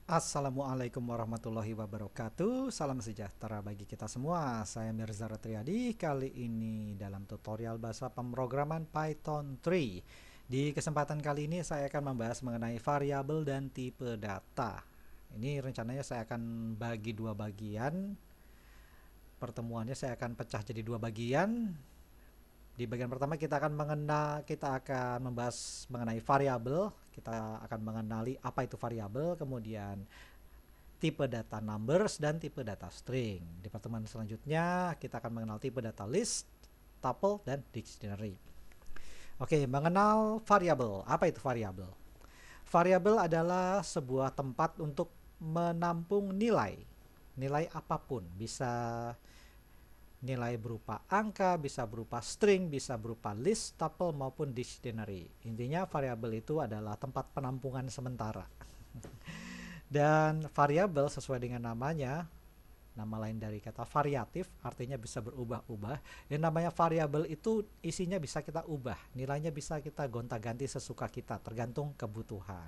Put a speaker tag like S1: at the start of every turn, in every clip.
S1: Assalamualaikum warahmatullahi wabarakatuh. Salam sejahtera bagi kita semua. Saya Mirza Ratriadi. Kali ini dalam tutorial bahasa pemrograman Python 3. Di kesempatan kali ini saya akan membahas mengenai variabel dan tipe data. Ini rencananya saya akan bagi dua bagian. Pertemuannya saya akan pecah jadi dua bagian. Di bagian pertama kita akan membahas mengenai variabel. Kita akan mengenali apa itu variabel, kemudian tipe data numbers dan tipe data string. Di pertemuan selanjutnya kita akan mengenal tipe data list, tuple, dan dictionary. Oke, mengenal variabel. Apa itu variabel? Variabel adalah sebuah tempat untuk menampung nilai. Nilai apapun, bisa nilai berupa angka, bisa berupa string, bisa berupa list, tuple, maupun dictionary. Intinya variabel itu adalah tempat penampungan sementara. Dan variabel sesuai dengan namanya, nama lain dari kata variatif, artinya bisa berubah-ubah. Yang namanya variabel itu isinya bisa kita ubah, nilainya bisa kita gonta-ganti sesuka kita, tergantung kebutuhan.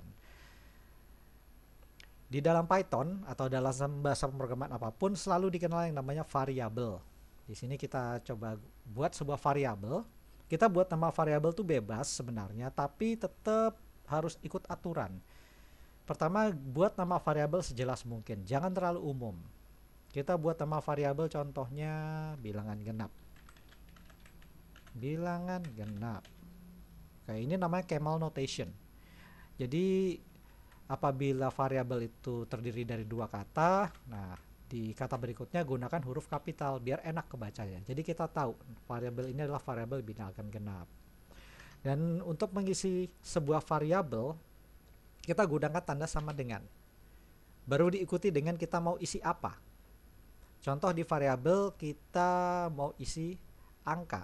S1: Di dalam Python atau dalam bahasa pemrograman apapun selalu dikenal yang namanya variabel. Di sini kita coba buat sebuah variabel. Kita buat nama variabel itu bebas sebenarnya, tapi tetap harus ikut aturan. Pertama, buat nama variabel sejelas mungkin, jangan terlalu umum. Kita buat nama variabel contohnya bilangan genap. Bilangan genap. Kayak ini namanya camel notation. Jadi apabila variabel itu terdiri dari dua kata, nah di kata berikutnya gunakan huruf kapital biar enak kebacanya. Jadi kita tahu variabel ini adalah variabel bilangan genap. Dan untuk mengisi sebuah variabel, kita gunakan tanda sama dengan. Baru diikuti dengan kita mau isi apa. Contoh di variabel kita mau isi angka,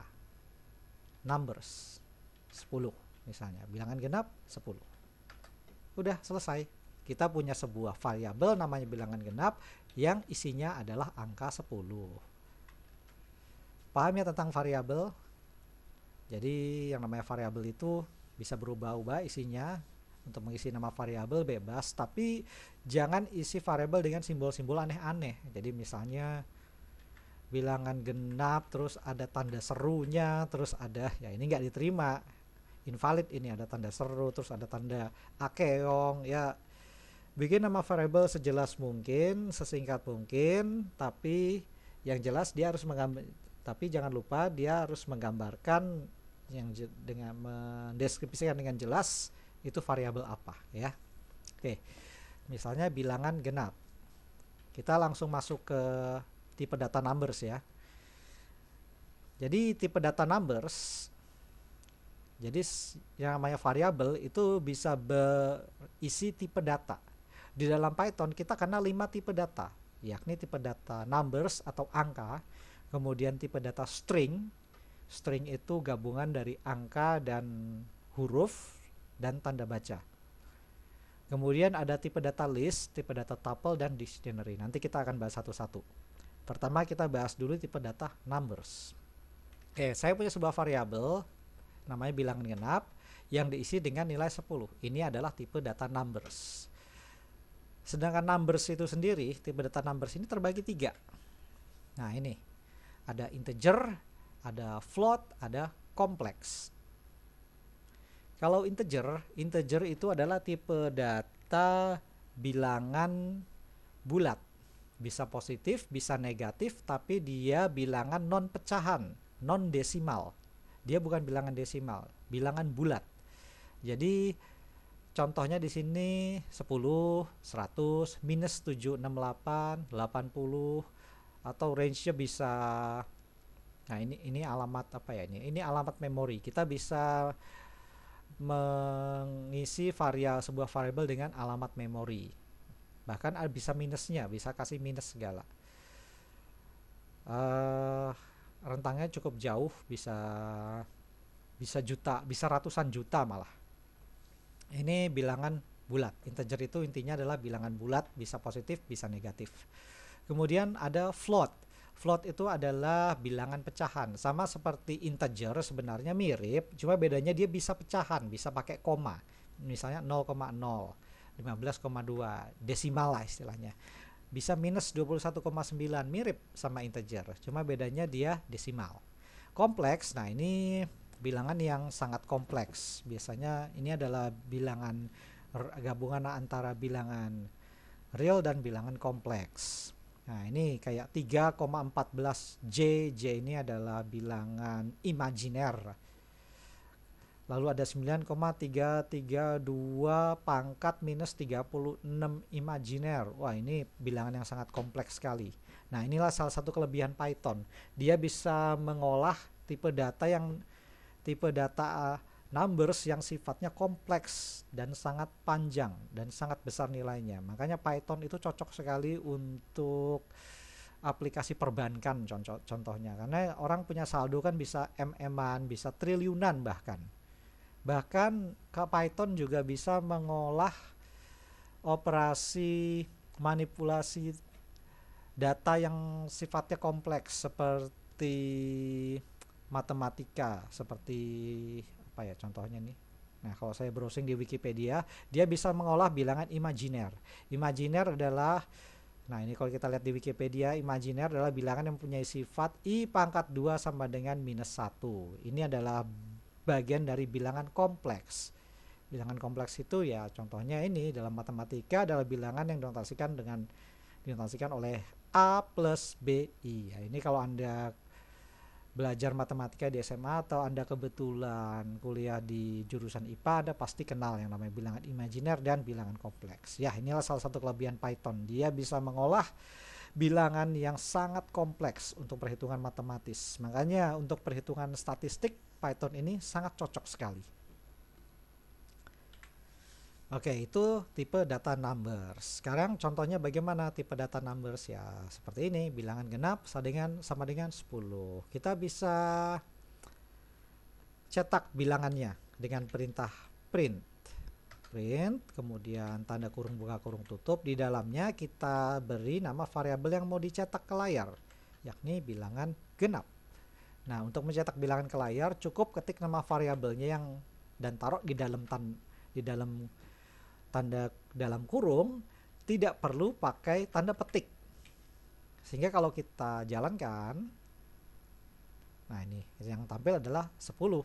S1: numbers, 10 misalnya. Bilangan genap 10. Udah selesai. Kita punya sebuah variabel namanya bilangan genap yang isinya adalah angka 10. Paham ya tentang variabel? Jadi yang namanya variabel itu bisa berubah-ubah isinya. Untuk mengisi nama variabel bebas, tapi jangan isi variabel dengan simbol-simbol aneh-aneh. Jadi misalnya bilangan genap terus ada tanda serunya, terus ada, ya ini nggak diterima, invalid, ini ada tanda seru, terus ada tanda akeong. Ya, bikin nama variabel sejelas mungkin, sesingkat mungkin, tapi yang jelas dia harus tapi jangan lupa dia harus menggambarkan yang dengan mendeskripsikan dengan jelas itu variabel apa ya. Oke. Misalnya bilangan genap. Kita langsung masuk ke tipe data numbers ya. Jadi tipe data numbers, jadi yang namanya variabel itu bisa berisi tipe data. Di dalam Python kita kenal 5 tipe data, yakni tipe data numbers atau angka, kemudian tipe data string. String itu gabungan dari angka dan huruf dan tanda baca. Kemudian ada tipe data list, tipe data tuple, dan dictionary. Nanti kita akan bahas satu-satu. Pertama kita bahas dulu tipe data numbers. Oke, saya punya sebuah variabel namanya bilangan genap yang diisi dengan nilai 10. Ini adalah tipe data numbers. Sedangkan numbers itu sendiri, tipe data numbers ini terbagi 3. Nah ini, ada integer, ada float, ada complex. Kalau integer itu adalah tipe data bilangan bulat. Bisa positif, bisa negatif, tapi dia bilangan non pecahan, non desimal. Dia bukan bilangan desimal, bilangan bulat. Jadi contohnya di sini 10, 100, minus 768, 80, atau range-nya bisa. Nah, ini alamat apa ya ini? Ini alamat memori. Kita bisa mengisi sebuah variabel dengan alamat memori. Bahkan bisa minusnya, bisa kasih minus segala. Rentangnya cukup jauh, bisa juta, bisa ratusan juta malah. Ini bilangan bulat. Integer itu intinya adalah bilangan bulat, bisa positif, bisa negatif. Kemudian ada float. Float itu adalah bilangan pecahan, sama seperti integer sebenarnya mirip, cuma bedanya dia bisa pecahan, bisa pakai koma. Misalnya 0,0. 15,2 desimal lah istilahnya. Bisa minus 21,9, mirip sama integer, cuma bedanya dia desimal. Kompleks, nah ini bilangan yang sangat kompleks. Biasanya ini adalah bilangan gabungan antara bilangan real dan bilangan kompleks. Nah ini kayak 3,14 J ini adalah bilangan imajiner. Lalu ada 9,332 pangkat minus 36 imajiner. Wah ini bilangan yang sangat kompleks sekali. Nah inilah salah satu kelebihan Python. Dia bisa mengolah tipe data numbers yang sifatnya kompleks dan sangat panjang dan sangat besar nilainya. Makanya Python itu cocok sekali untuk aplikasi perbankan contohnya. Karena orang punya saldo kan bisa MM-an, bisa triliunan bahkan. Bahkan ke Python juga bisa mengolah operasi manipulasi data yang sifatnya kompleks seperti matematika, seperti apa ya contohnya nih. Nah, kalau saya browsing di Wikipedia, dia bisa mengolah bilangan imajiner. Imajiner adalah, nah ini kalau kita lihat di Wikipedia, imajiner adalah bilangan yang mempunyai sifat I pangkat 2 sama dengan minus 1. Ini adalah bagian dari bilangan kompleks. Bilangan kompleks itu ya contohnya ini dalam matematika adalah bilangan yang dinotasikan oleh A plus BI. Ya, ini kalau Anda belajar matematika di SMA atau Anda kebetulan kuliah di jurusan IPA, Anda pasti kenal yang namanya bilangan imajiner dan bilangan kompleks. Ya, inilah salah satu kelebihan Python. Dia bisa mengolah bilangan yang sangat kompleks untuk perhitungan matematis. Makanya untuk perhitungan statistik, Python ini sangat cocok sekali. Oke, itu tipe data numbers. Sekarang contohnya bagaimana tipe data numbers ya. Seperti ini, bilangan genap sama dengan 10. Kita bisa cetak bilangannya dengan perintah print, kemudian tanda kurung buka kurung tutup. Di dalamnya kita beri nama variabel yang mau dicetak ke layar, yakni bilangan genap. Nah, untuk mencetak bilangan ke layar cukup ketik nama variabelnya dan taruh di dalam tanda dalam kurung, tidak perlu pakai tanda petik. Sehingga kalau kita jalankan, nah ini yang tampil adalah 10.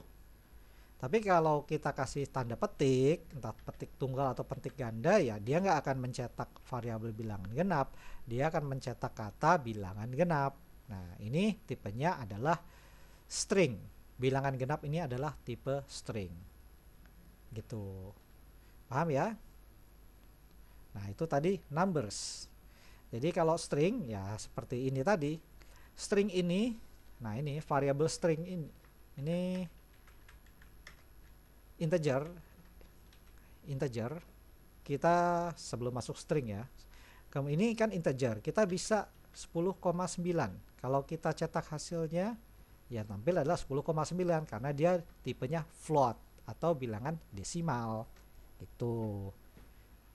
S1: Tapi kalau kita kasih tanda petik, entah petik tunggal atau petik ganda, ya dia nggak akan mencetak variabel bilangan genap, dia akan mencetak kata bilangan genap. Nah ini tipenya adalah string. Bilangan genap ini adalah tipe string. Gitu. Paham ya? Nah itu tadi numbers. Jadi kalau string ya seperti ini tadi. String ini, nah ini variabel string ini integer. Kita sebelum masuk string ya. Ini kan integer. Kita bisa 10,9. Kalau kita cetak hasilnya ya tampil adalah 10,9 karena dia tipenya float atau bilangan desimal. Itu.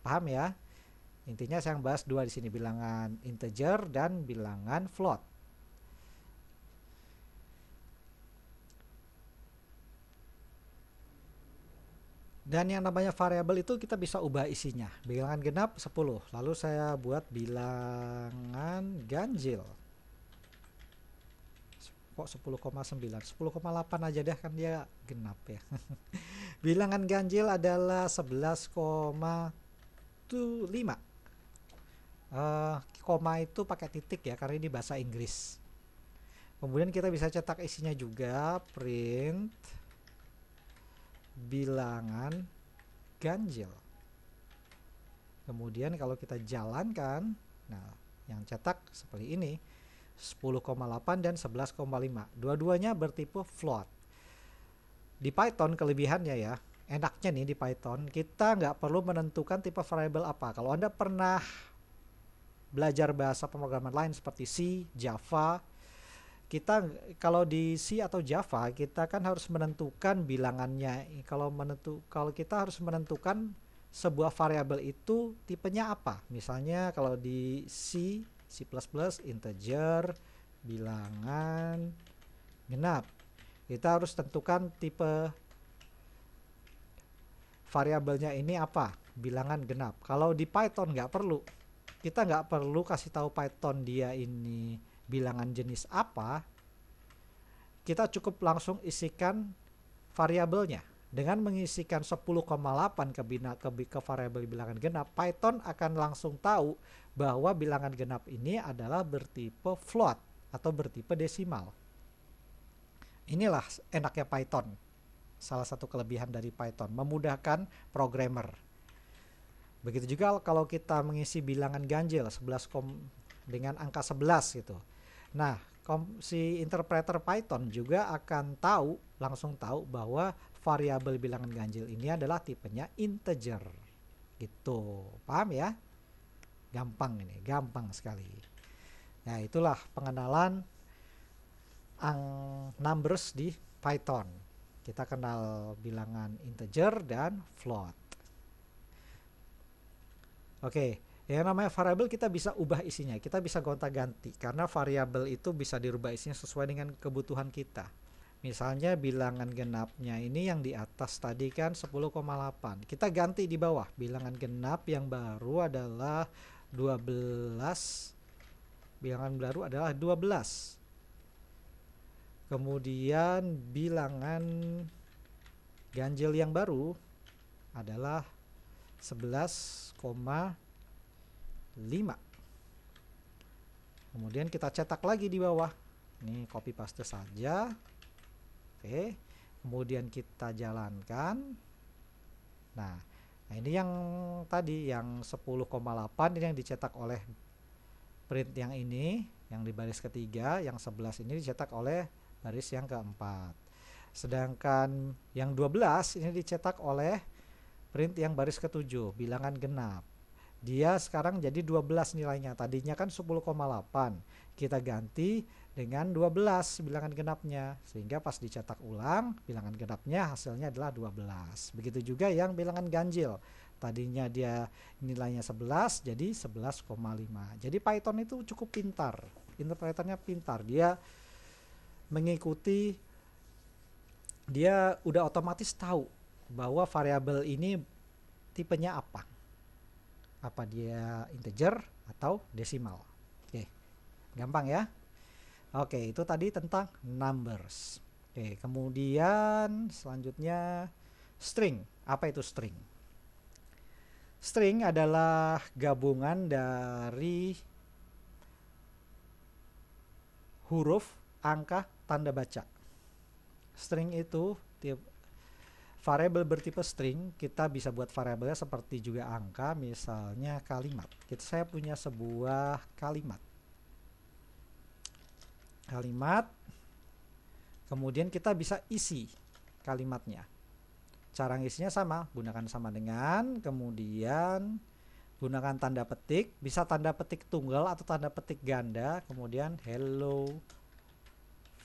S1: Paham ya? Intinya saya bahas dua di sini, bilangan integer dan bilangan float. Dan yang namanya variabel itu kita bisa ubah isinya. Bilangan genap 10. Lalu saya buat bilangan ganjil. Kok 10,9? 10,8 aja deh, kan dia genap ya. Bilangan ganjil adalah 11,5. Koma itu pakai titik ya karena ini bahasa Inggris. Kemudian kita bisa cetak isinya juga, print bilangan ganjil. Kemudian kalau kita jalankan, nah yang cetak seperti ini 10,8 dan 11,5. Dua-duanya bertipe float. Di Python kelebihannya ya, enaknya nih di Python kita nggak perlu menentukan tipe variabel apa. Kalau Anda pernah belajar bahasa pemrograman lain seperti C, Java, kita kalau di C atau Java kita kan harus menentukan bilangannya. Kalau kita harus menentukan sebuah variabel itu tipenya apa. Misalnya kalau di C++ integer bilangan genap, kita harus tentukan tipe variabelnya ini apa. bilangan genap. Kalau di Python nggak perlu, kita nggak perlu kasih tahu Python dia ini bilangan jenis apa, kita cukup langsung isikan variabelnya. Dengan mengisikan 10,8 ke variabel bilangan genap, Python akan langsung tahu bahwa bilangan genap ini adalah bertipe float atau bertipe desimal. Inilah enaknya Python. Salah satu kelebihan dari Python, memudahkan programmer. Begitu juga kalau kita mengisi bilangan ganjil 11 dengan angka 11 gitu. Nah, si interpreter Python juga akan langsung tahu bahwa variabel bilangan ganjil ini adalah tipenya integer. Gitu. Paham ya? Gampang ini, gampang sekali. Nah, itulah pengenalan numbers di Python. Kita kenal bilangan integer dan float. Oke, yang namanya variabel kita bisa ubah isinya, kita bisa gonta-ganti karena variabel itu bisa dirubah isinya sesuai dengan kebutuhan kita. Misalnya bilangan genapnya ini yang di atas tadi kan 10,8. Kita ganti di bawah. Bilangan genap yang baru adalah 12. Bilangan baru adalah 12. Kemudian bilangan ganjil yang baru adalah 11,5. Kemudian kita cetak lagi di bawah. Ini copy paste saja. Oke, kemudian kita jalankan. Nah, ini yang tadi yang 10,8 ini yang dicetak oleh print yang ini, yang di baris ketiga, yang 11 ini dicetak oleh baris yang keempat. Sedangkan yang 12 ini dicetak oleh print yang baris ketujuh, bilangan genap. Dia sekarang jadi 12 nilainya. Tadinya kan 10,8. Kita ganti dengan 12 bilangan genapnya. Sehingga pas dicetak ulang, bilangan genapnya hasilnya adalah 12. Begitu juga yang bilangan ganjil. Tadinya dia nilainya 11, jadi 11,5. Jadi Python itu cukup pintar. Interpreternya pintar. Dia mengikuti, dia udah otomatis tahu bahwa variabel ini tipenya apa. Apa dia integer atau desimal. Oke, gampang ya. Oke, itu tadi tentang numbers. Oke, kemudian selanjutnya string. Apa itu string? String adalah gabungan dari huruf, angka, tanda baca. String itu variabel bertipe string. Kita bisa buat variabelnya seperti juga angka, misalnya kalimat. Saya punya sebuah kalimat, kemudian kita bisa isi kalimatnya. Cara ngisinya sama, gunakan sama dengan, kemudian gunakan tanda petik, bisa tanda petik tunggal atau tanda petik ganda, kemudian hello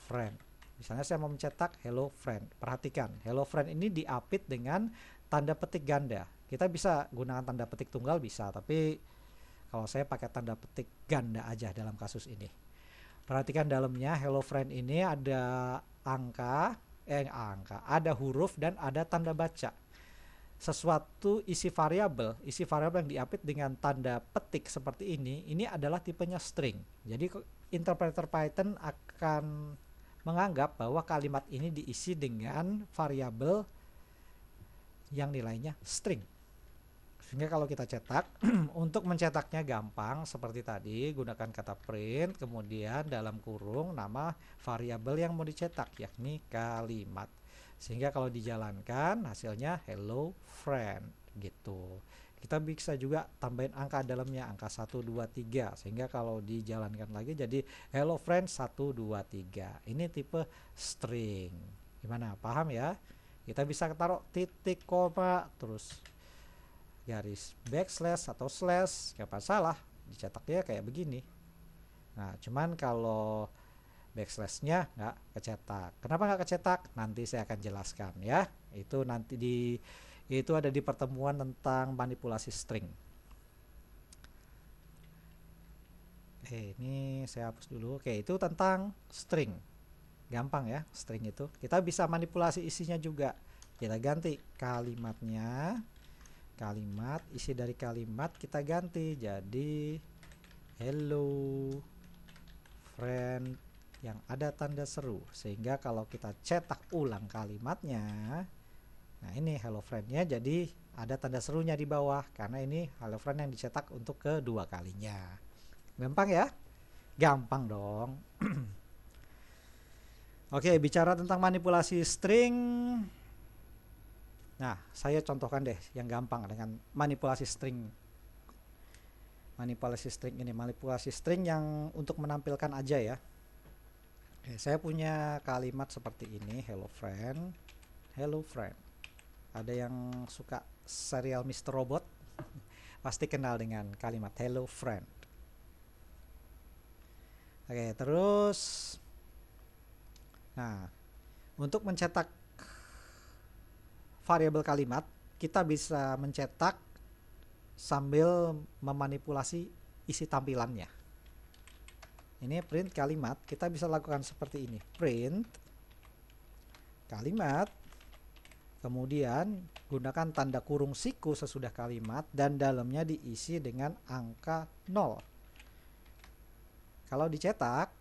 S1: friend. Misalnya saya mau mencetak hello friend. Perhatikan, hello friend ini diapit dengan tanda petik ganda. Kita bisa gunakan tanda petik tunggal bisa, tapi kalau saya pakai tanda petik ganda aja dalam kasus ini. Perhatikan dalamnya, hello friend ini ada ada huruf dan ada tanda baca. Sesuatu isi variabel yang diapit dengan tanda petik seperti ini adalah tipenya string. Jadi interpreter Python akan menganggap bahwa kalimat ini diisi dengan variabel yang nilainya string. Sehingga kalau kita cetak, untuk mencetaknya gampang seperti tadi, gunakan kata print, kemudian dalam kurung nama variabel yang mau dicetak, yakni kalimat. Sehingga kalau dijalankan hasilnya hello friend gitu. Kita bisa juga tambahin angka dalamnya, angka 1, 2, 3. Sehingga kalau dijalankan lagi jadi hello friend 1, 2, 3. Ini tipe string. Gimana? Paham ya? Kita bisa taruh titik, koma, terus garis backslash atau slash, gak masalah. Dicetaknya kayak begini. Nah, cuman kalau backslashnya nggak kecetak. Kenapa nggak kecetak? Nanti saya akan jelaskan ya. Itu nanti itu ada di pertemuan tentang manipulasi string. Ini saya hapus dulu. Oke, itu tentang string. Gampang ya, string itu. Kita bisa manipulasi isinya juga. Kita ganti kalimatnya kalimat, isi dari kalimat kita ganti jadi hello friend yang ada tanda seru, sehingga kalau kita cetak ulang kalimatnya, nah ini hello friend-nya jadi ada tanda serunya di bawah karena ini hello friend yang dicetak untuk kedua kalinya. Gampang ya? Gampang dong. Oke, bicara tentang manipulasi string. Nah, saya contohkan deh yang gampang dengan manipulasi string. Manipulasi string yang untuk menampilkan aja ya. Oke, saya punya kalimat seperti ini, hello friend. Hello friend. Ada yang suka serial Mr. Robot? Pasti kenal dengan kalimat hello friend. Oke, terus nah, untuk mencetak variabel kalimat, kita bisa mencetak sambil memanipulasi isi tampilannya. Ini print kalimat, kita bisa lakukan seperti ini. Print kalimat, kemudian gunakan tanda kurung siku sesudah kalimat dan dalamnya diisi dengan angka 0. Kalau dicetak,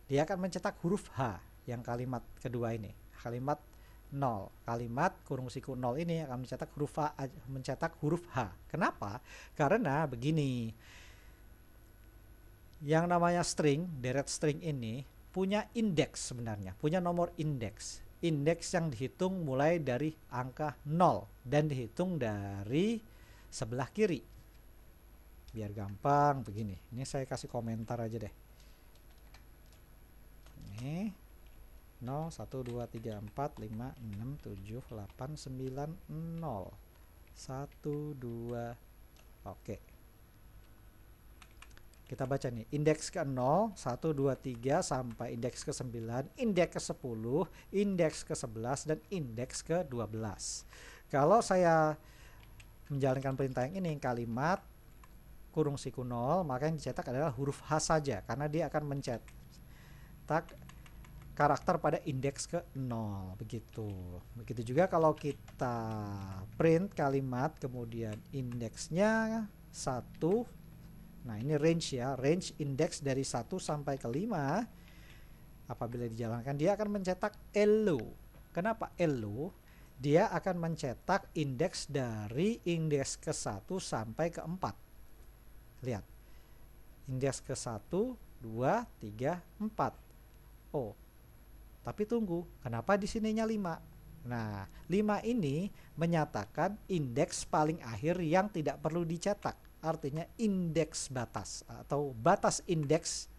S1: dia akan mencetak huruf H yang kalimat kedua ini. Kalimat 0, kalimat kurung siku 0 ini akan mencetak huruf H. Kenapa? Karena begini, yang namanya string, deret string ini punya indeks sebenarnya, punya nomor indeks. Indeks yang dihitung mulai dari angka 0 dan dihitung dari sebelah kiri. Biar gampang begini, ini saya kasih komentar aja deh. Ini 0, 1, 2, 3, 4, 5, 6, 7, 8, 9, 0 1, 2. Oke, kita baca nih, indeks ke 0, 1, 2, 3 sampai indeks ke 9, indeks ke 10, indeks ke 11, dan indeks ke 12. Kalau saya menjalankan perintah yang ini, kalimat kurung siku 0, maka yang dicetak adalah huruf H saja karena dia akan mencetak karakter pada indeks ke 0, begitu. Begitu juga kalau kita print kalimat kemudian indeksnya 1. Nah, ini range ya, range indeks dari 1 sampai ke 5. Apabila dijalankan dia akan mencetak hello. Kenapa hello? Dia akan mencetak indeks dari indeks ke 1 sampai ke 4. Lihat. Indeks ke 1, 2, 3, 4. Oh, tapi tunggu, kenapa di sininya 5? Nah, 5 ini menyatakan indeks paling akhir yang tidak perlu dicetak. Artinya indeks batas atau batas indeks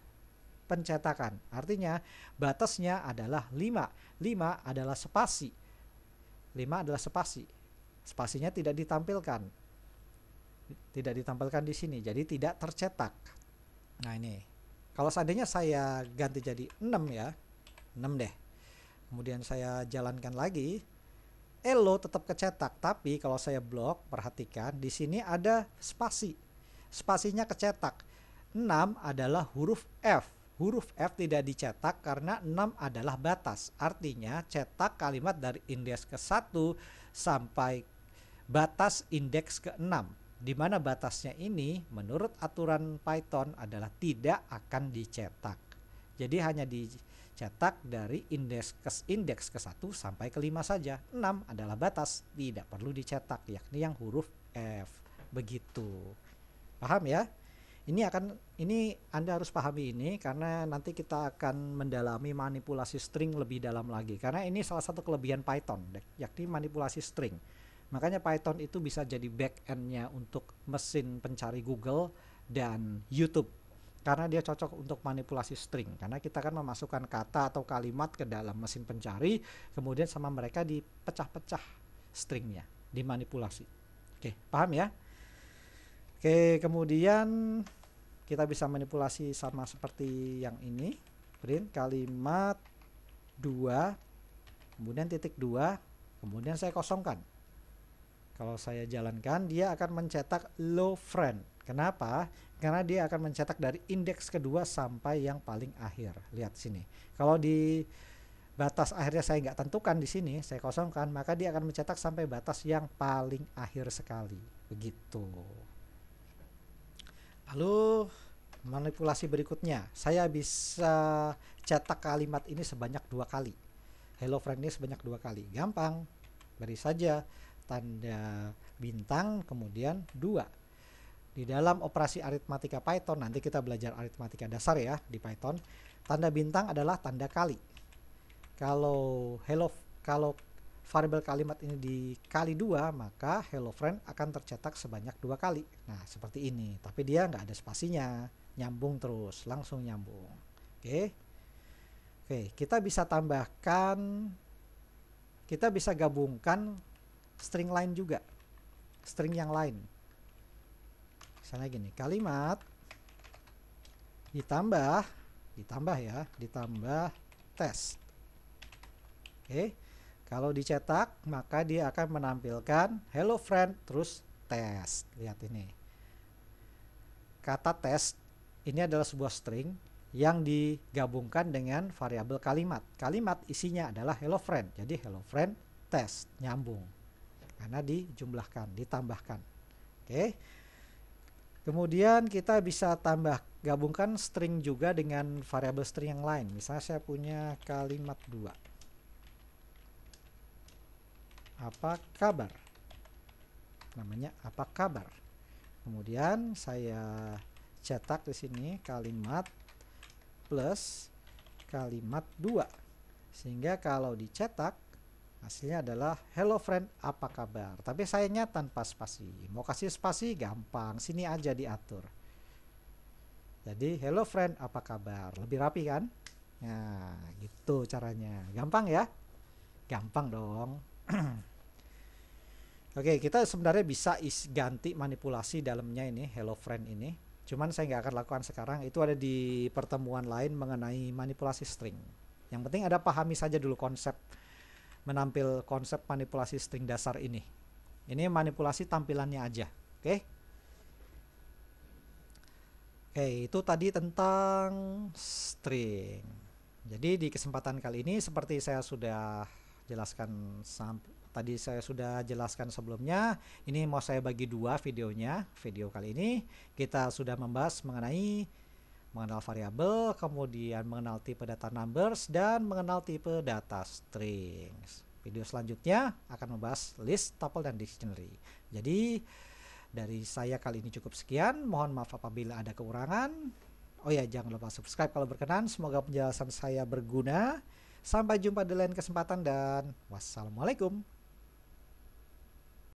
S1: pencetakan. Artinya batasnya adalah 5. 5 adalah spasi. 5 adalah spasi. Spasinya tidak ditampilkan. Tidak ditampilkan di sini, jadi tidak tercetak. Nah, ini. Kalau seandainya saya ganti jadi 6 ya. 6 deh. Kemudian saya jalankan lagi. Elo tetap kecetak, tapi kalau saya blok, perhatikan di sini ada spasi. Spasinya kecetak. 6 adalah huruf F. Huruf F tidak dicetak karena 6 adalah batas. Artinya cetak kalimat dari indeks ke 1 sampai batas indeks ke 6. Di mana batasnya ini menurut aturan Python adalah tidak akan dicetak. Jadi hanya dicetak dari indeks ke 1 sampai ke 5 saja. 6 adalah batas, tidak perlu dicetak, yakni yang huruf F. Begitu. Paham ya? Ini Anda harus pahami ini karena nanti kita akan mendalami manipulasi string lebih dalam lagi. Karena ini salah satu kelebihan Python, yakni manipulasi string. Makanya Python itu bisa jadi back-end-nya untuk mesin pencari Google dan YouTube. Karena dia cocok untuk manipulasi string. Karena kita kan memasukkan kata atau kalimat ke dalam mesin pencari, kemudian sama mereka dipecah-pecah stringnya, dimanipulasi. Oke, paham ya? Oke, kemudian kita bisa manipulasi sama seperti yang ini. Print kalimat 2, kemudian titik 2, kemudian saya kosongkan. Kalau saya jalankan, dia akan mencetak low friend. Kenapa? Karena dia akan mencetak dari indeks kedua sampai yang paling akhir. Lihat sini. Kalau di batas akhirnya saya nggak tentukan di sini, saya kosongkan, maka dia akan mencetak sampai batas yang paling akhir sekali. Begitu. Lalu manipulasi berikutnya, saya bisa cetak kalimat ini sebanyak 2 kali. Hello friend ini sebanyak 2 kali. Gampang. Beri saja tanda bintang kemudian 2. Di dalam operasi aritmatika Python, nanti kita belajar aritmatika dasar ya di Python, tanda bintang adalah tanda kali. Kalau variabel kalimat ini dikali 2, maka hello friend akan tercetak sebanyak 2 kali. Nah, seperti ini. Tapi dia nggak ada spasinya, nyambung terus, langsung nyambung. Oke. Oke, kita bisa tambahkan, kita bisa gabungkan string lain juga. String yang lain. Misalnya gini, kalimat ditambah test. Oke, kalau dicetak maka dia akan menampilkan hello friend terus test. Lihat ini. Kata test ini adalah sebuah string yang digabungkan dengan variabel kalimat. Kalimat isinya adalah hello friend. Jadi hello friend test, nyambung. Karena dijumlahkan, ditambahkan. Oke. Kemudian kita bisa gabungkan string juga dengan variabel string yang lain. Misalnya saya punya kalimat 2. Apa kabar? Namanya apa kabar? Kemudian saya cetak di sini kalimat plus kalimat 2. Sehingga kalau dicetak hasilnya adalah hello friend apa kabar. Tapi sayangnya tanpa spasi. Mau kasih spasi gampang, sini aja diatur. Jadi hello friend apa kabar. Lebih rapi kan? Nah, gitu caranya. Gampang ya? Gampang dong. Oke, kita sebenarnya bisa ganti manipulasi dalamnya ini hello friend ini. Cuman saya nggak akan lakukan sekarang. Itu ada di pertemuan lain mengenai manipulasi string. Yang penting ada pahami saja dulu konsep manipulasi string dasar ini. Ini manipulasi tampilannya aja. Oke. Oke, itu tadi tentang string. Jadi di kesempatan kali ini seperti saya sudah jelaskan sebelumnya, ini mau saya bagi 2 videonya. Video kali ini kita sudah membahas mengenal variabel, kemudian mengenal tipe data numbers, dan mengenal tipe data strings. Video selanjutnya akan membahas list, tuple, dan dictionary. Jadi dari saya kali ini cukup sekian. Mohon maaf apabila ada kekurangan. Oh ya, jangan lupa subscribe kalau berkenan. Semoga penjelasan saya berguna. Sampai jumpa di lain kesempatan dan wassalamualaikum.